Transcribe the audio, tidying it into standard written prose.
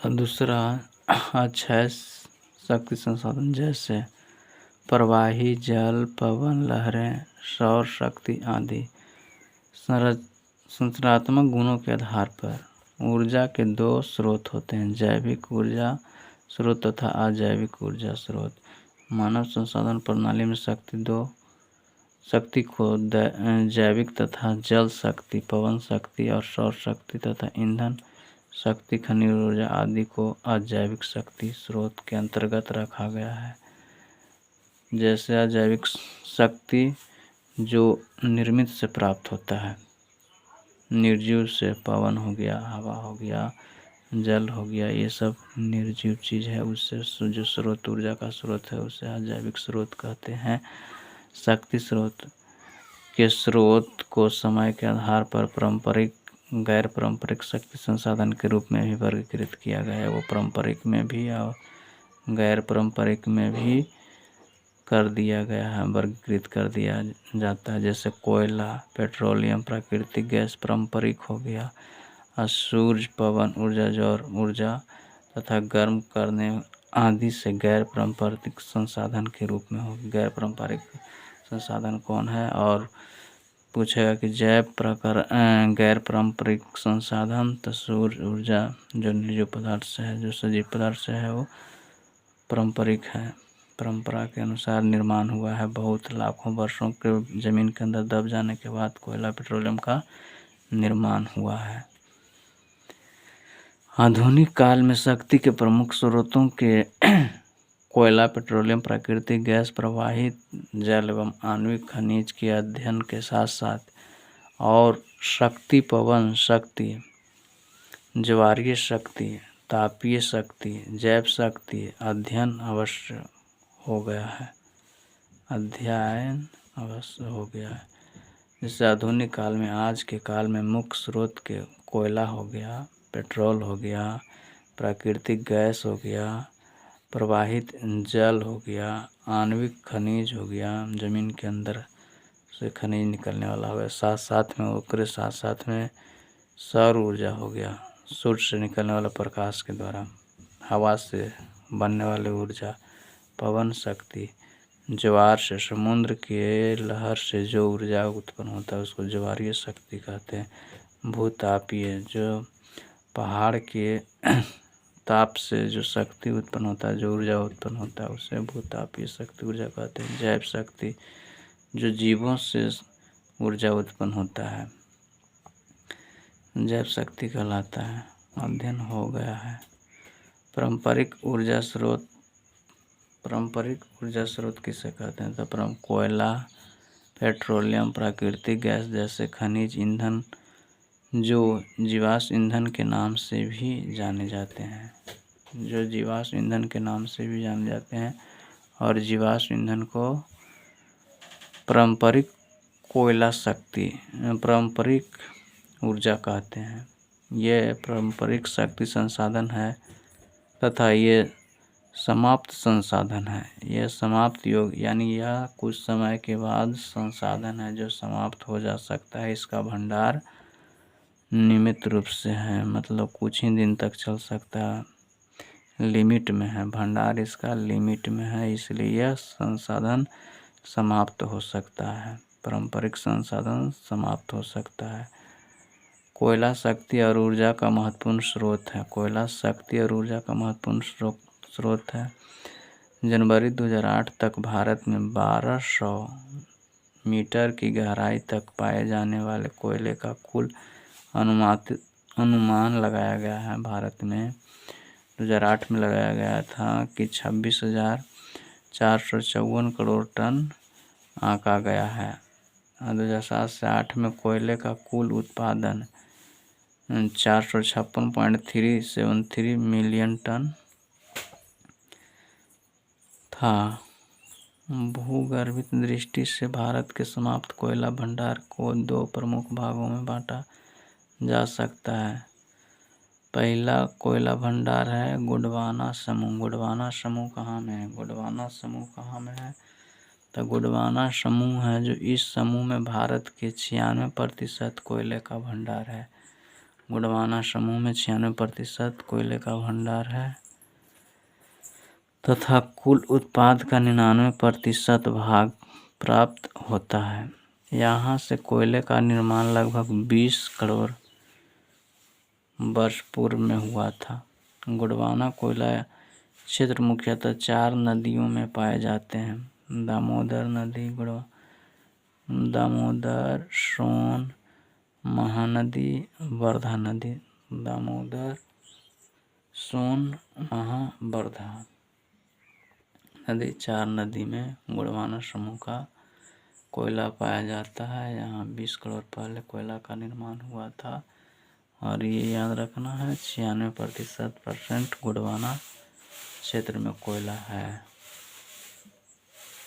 दूसरा अक्षय शक्ति संसाधन जैसे प्रवाही जल, पवन लहरें, सौर शक्ति आदि। संरचनात्मक गुणों के आधार पर ऊर्जा के दो स्रोत होते हैं, जैविक ऊर्जा स्रोत तथा अजैविक ऊर्जा स्रोत। मानव संसाधन प्रणाली में शक्ति को जैविक तथा जल शक्ति, पवन शक्ति और सौर शक्ति तथा ईंधन शक्ति, खनिज ऊर्जा आदि को अजैविक शक्ति स्रोत के अंतर्गत रखा गया है। जैसे अजैविक शक्ति जो निर्मित से प्राप्त होता है, निर्जीव से पवन हो गया, हवा हो गया, जल हो गया, ये सब निर्जीव चीज़ है, उससे जो स्रोत ऊर्जा का स्रोत है उसे अजैविक स्रोत कहते हैं। शक्ति स्रोत के स्रोत को समय के आधार पर पारंपरिक, गैर पारंपरिक शक्ति संसाधन के रूप में भी वर्गीकृत किया गया है। वो पारंपरिक में भी और गैर पारंपरिक में भी कर दिया गया है, वर्गीकृत कर दिया जाता है। जैसे कोयला, पेट्रोलियम, प्राकृतिक गैस पारंपरिक हो गया, और सूर्य, पवन ऊर्जा, जौर ऊर्जा तथा गर्म करने आदि से गैर पारंपरिक संसाधन के रूप में हो। गैर पारंपरिक संसाधन कौन है? और पूछेगा कि गैर पारंपरिक संसाधन तो सूर्य ऊर्जा जो निर्जीव पदार्थ से है, जो सजीव पदार्थ से है, वो पारंपरिक है, परंपरा के अनुसार निर्माण हुआ है। बहुत लाखों वर्षों के जमीन के अंदर दब जाने के बाद कोयला, पेट्रोलियम का निर्माण हुआ है। आधुनिक काल में शक्ति के प्रमुख स्रोतों के कोयला, पेट्रोलियम, प्राकृतिक गैस, प्रवाहित जल एवं आणविक खनिज के अध्ययन के साथ साथ और शक्ति, पवन शक्ति, ज्वारीय शक्ति, तापीय शक्ति, जैव शक्ति अध्ययन अवश्य हो गया है, जैसे आधुनिक काल में, आज के काल में मुख्य स्रोत के कोयला हो गया, पेट्रोल हो गया, प्राकृतिक गैस हो गया, प्रवाहित जल हो गया, आणविक खनिज हो गया, जमीन के अंदर से खनिज निकलने वाला हो गया, साथ साथ में सौर ऊर्जा हो गया, सूर्य से निकलने वाला प्रकाश के द्वारा, हवा से बनने वाली ऊर्जा, पवन शक्ति, ज्वार से, समुद्र के लहर से जो ऊर्जा उत्पन्न होता है उसको ज्वारीय शक्ति कहते हैं। भूतापीय, जो पहाड़ के ताप से जो शक्ति उत्पन्न होता है, जो ऊर्जा उत्पन्न होता है, उसे भूतापीय शक्ति ऊर्जा कहते हैं। जैव शक्ति, जो जीवों से ऊर्जा उत्पन्न होता है, जैव शक्ति कहलाता है, अध्ययन हो गया है। पारंपरिक ऊर्जा स्रोत किसे कहते हैं? तो कोयला, पेट्रोलियम, प्राकृतिक गैस जैसे खनिज, ईंधन जो जीवाश्म ईंधन के नाम से भी जाने जाते हैं, और जीवाश्म ईंधन को पारंपरिक ऊर्जा कहते हैं। ये पारंपरिक शक्ति संसाधन है तथा ये समाप्त संसाधन है। यह समाप्त योग यानी यह कुछ समय के बाद संसाधन है जो समाप्त हो जा सकता है। इसका भंडार नियमित रूप से है, मतलब कुछ ही दिन तक चल सकता है, लिमिट में है, भंडार इसका लिमिट में है, इसलिए यह संसाधन समाप्त हो सकता है, पारंपरिक संसाधन समाप्त हो सकता है। कोयला शक्ति और ऊर्जा का महत्वपूर्ण स्रोत है। कोयला शक्ति और ऊर्जा का महत्वपूर्ण स्रोत है। जनवरी 2008 तक भारत में 1200 मीटर की गहराई तक पाए जाने वाले कोयले का कुल अनुमान लगाया गया है। भारत में 2008 में लगाया गया था कि 26,454 करोड़ टन आंका गया है। 2007 से 8 में कोयले का कुल उत्पादन 456.373 मिलियन टन था। भूगर्भिक दृष्टि से भारत के समाप्त कोयला भंडार को 2 प्रमुख भागों में बांटा जा सकता है। पहला कोयला भंडार है गोंडवाना समूह। गोंडवाना समूह कहाँ में है? तो गोंडवाना समूह है जो इस समूह में भारत के 96% कोयले का भंडार है। गोंडवाना समूह में 96% कोयले का भंडार है तथा कुल उत्पाद का 99% भाग प्राप्त होता है। यहाँ से कोयले का निर्माण लगभग 20 करोड़ वर्ष पूर्व में हुआ था। गोंडवाना कोयला क्षेत्र मुख्यतः 4 नदियों में पाए जाते हैं: दामोदर नदी, दामोदर, सोन, महानदी, वर्धा नदी। दामोदर, सोन, वर्धा नदी 4 नदी में गोंडवाना समूह का कोयला पाया जाता है। यहाँ 20 करोड़ पहले कोयला का निर्माण हुआ था और ये याद रखना है 96% गोंडवाना क्षेत्र में कोयला है।